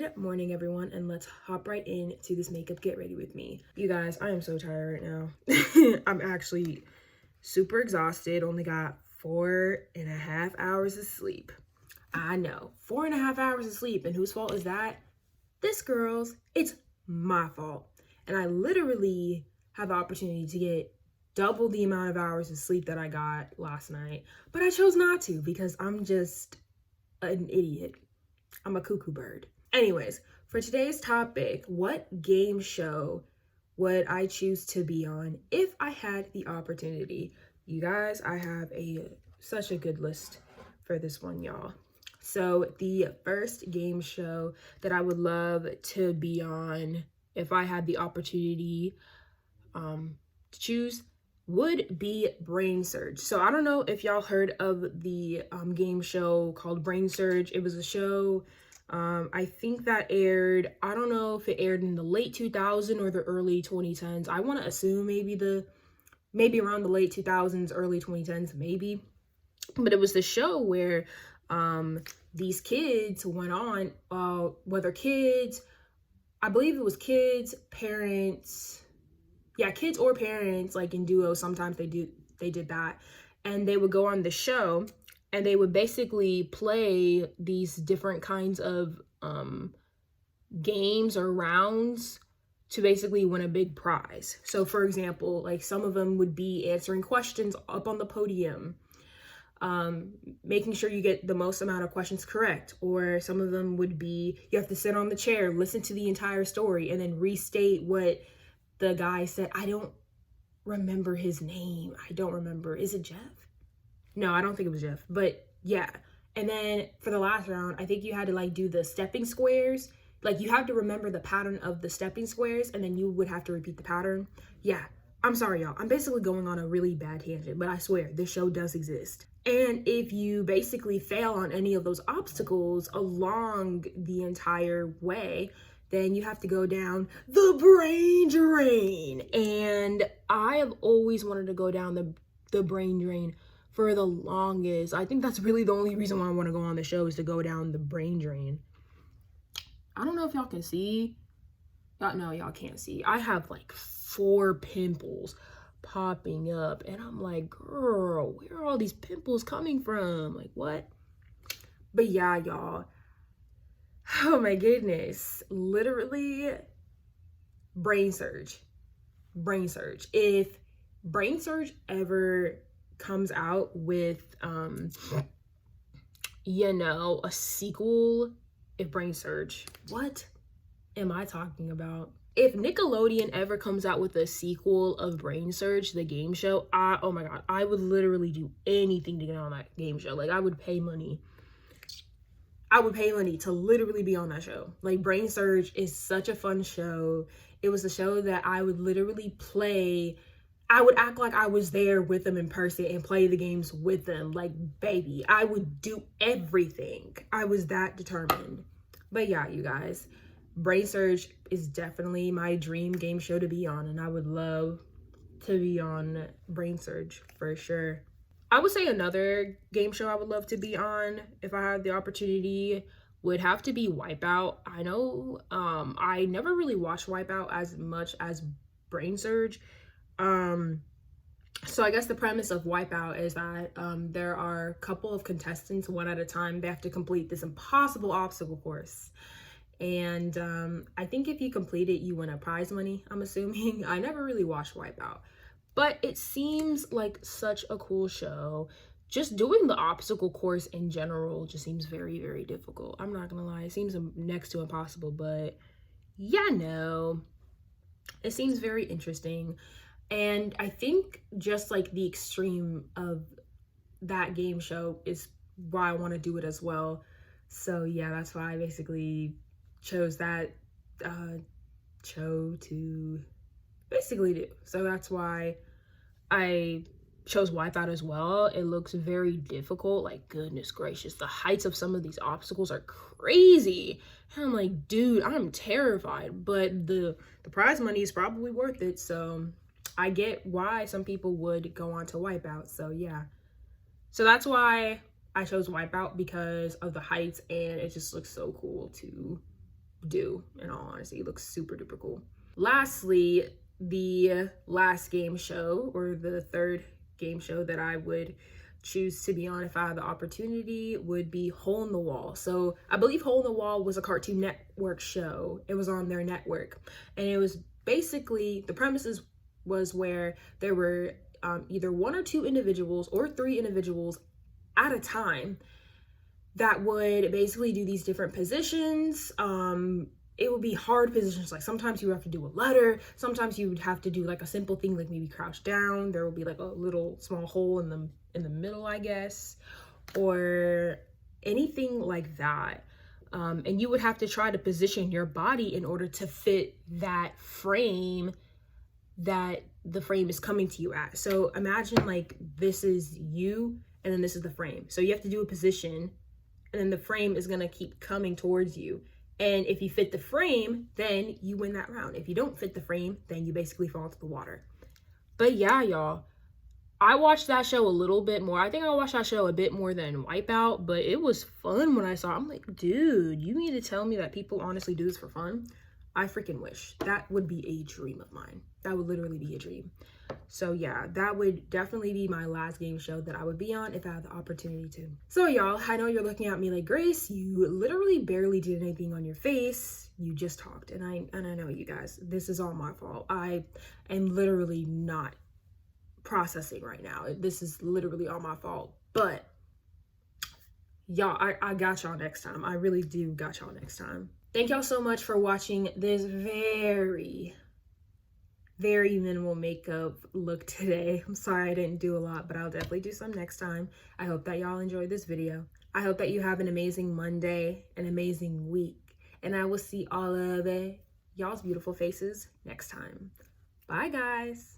Good morning, everyone, and let's hop right into this makeup get ready with me. You guys, I am so tired right now. I'm actually super exhausted, only got 4.5 hours of sleep. I know, 4.5 hours of sleep, and whose fault is that? This girl's. It's my fault. And I literally have the opportunity to get double the amount of hours of sleep that I got last night, but I chose not to because I'm just an idiot. I'm a cuckoo bird. Anyways, for today's topic, what game show would I choose to be on if I had the opportunity? You guys, I have such a good list for this one, y'all. So the first game show that I would love to be on if I had the opportunity to choose would be Brain Surge. So I don't know if y'all heard of the game show called Brain Surge. It was a show, I think that aired, I don't know if it aired in the late 2000s or the early 2010s. I want to assume maybe around the late 2000s, early 2010s, maybe. But it was the show where these kids went on, whether kids, I believe it was kids, parents, yeah, kids or parents, like in duo, sometimes they did that. And they would go on the show and they would basically play these different kinds of games or rounds to basically win a big prize. So for example, like some of them would be answering questions up on the podium, making sure you get the most amount of questions correct, or some of them would be you have to sit on the chair, listen to the entire story, and then restate what the guy said. I don't remember his name. I don't remember. Is it Jeff? No, I don't think it was Jeff, but yeah. And then for the last round, I think you had to like do the stepping squares. Like you have to remember the pattern of the stepping squares and then you would have to repeat the pattern. Yeah, I'm sorry, y'all. I'm basically going on a really bad tangent, but I swear this show does exist. And if you basically fail on any of those obstacles along the entire way, then you have to go down the brain drain. And I have always wanted to go down the brain drain for the longest. I think that's really the only reason why I want to go on the show is to go down the brain drain. I don't know if y'all can see. Y'all can't see. I have like 4 pimples popping up and I'm like, girl, where are all these pimples coming from? Like what? But yeah, y'all. Oh my goodness. Literally Brain Surge. Brain Surge. If Brain Surge ever comes out with a sequel, if Brain Surge, what am I talking about? If Nickelodeon ever comes out with a sequel of Brain Surge, the game show, oh my god, I would literally do anything to get on that game show. Like I would pay money to literally be on that show. Like Brain Surge is such a fun show. It was a show that I would literally play. I would act like I was there with them in person and play the games with them. Like, baby, I would do everything. I was that determined. But yeah, you guys, Brain Surge is definitely my dream game show to be on. And I would love to be on Brain Surge for sure. I would say another game show I would love to be on if I had the opportunity would have to be Wipeout. I know I never really watched Wipeout as much as Brain Surge. So I guess the premise of Wipeout is that there are a couple of contestants, one at a time. They have to complete this impossible obstacle course. And I think if you complete it, you win a prize money, I'm assuming. I never really watched Wipeout. But it seems like such a cool show. Just doing the obstacle course in general just seems very, very difficult. I'm not gonna lie, it seems next to impossible, but yeah, no. It seems very interesting. And I think just like the extreme of that game show is why I want to do it as well. So yeah, that's why I basically chose that show to basically do. So that's why I chose Wipeout as well. It looks very difficult. Like, goodness gracious, the heights of some of these obstacles are crazy. And I'm like, dude, I'm terrified. But the prize money is probably worth it. So I get why some people would go on to Wipeout. So yeah. So that's why I chose Wipeout, because of the heights, and it just looks so cool to do, in all honesty. It looks super duper cool. Lastly, the last game show, or the third game show that I would choose to be on if I had the opportunity, would be Hole in the Wall. So I believe Hole in the Wall was a Cartoon Network show. It was on their network, and it was basically, the premises was where there were either 1 or 2 individuals or 3 individuals at a time that would basically do these different positions. It would be hard positions. Like sometimes you would have to do a letter. Sometimes you would have to do like a simple thing, like maybe crouch down. There would be like a little small hole in the middle, I guess, or anything like that. And you would have to try to position your body in order to fit that frame that the frame is coming to you at. So imagine like this is you and then this is the frame. So you have to do a position, and then the frame is gonna keep coming towards you. And if you fit the frame, then you win that round. If you don't fit the frame, then you basically fall into the water. But yeah, y'all, I watched that show a little bit more. I think I watched that show a bit more than Wipeout, but it was fun when I saw it. I'm like, dude, you mean to tell me that people honestly do this for fun? I freaking wish. That would be a dream of mine. That would literally be a dream. So yeah, that would definitely be my last game show that I would be on if I had the opportunity to. So y'all, I know you're looking at me like, Grace, you literally barely did anything on your face. You just talked. And I know, you guys, this is all my fault. I am literally not processing right now. This is literally all my fault. But y'all, I got y'all next time. I really do got y'all next time. Thank y'all so much for watching this very minimal makeup look today. I'm sorry I didn't do a lot, but I'll definitely do some next time. I hope that y'all enjoyed this video. I hope that you have an amazing Monday, an amazing week, and I will see all of y'all's beautiful faces next time. Bye, guys.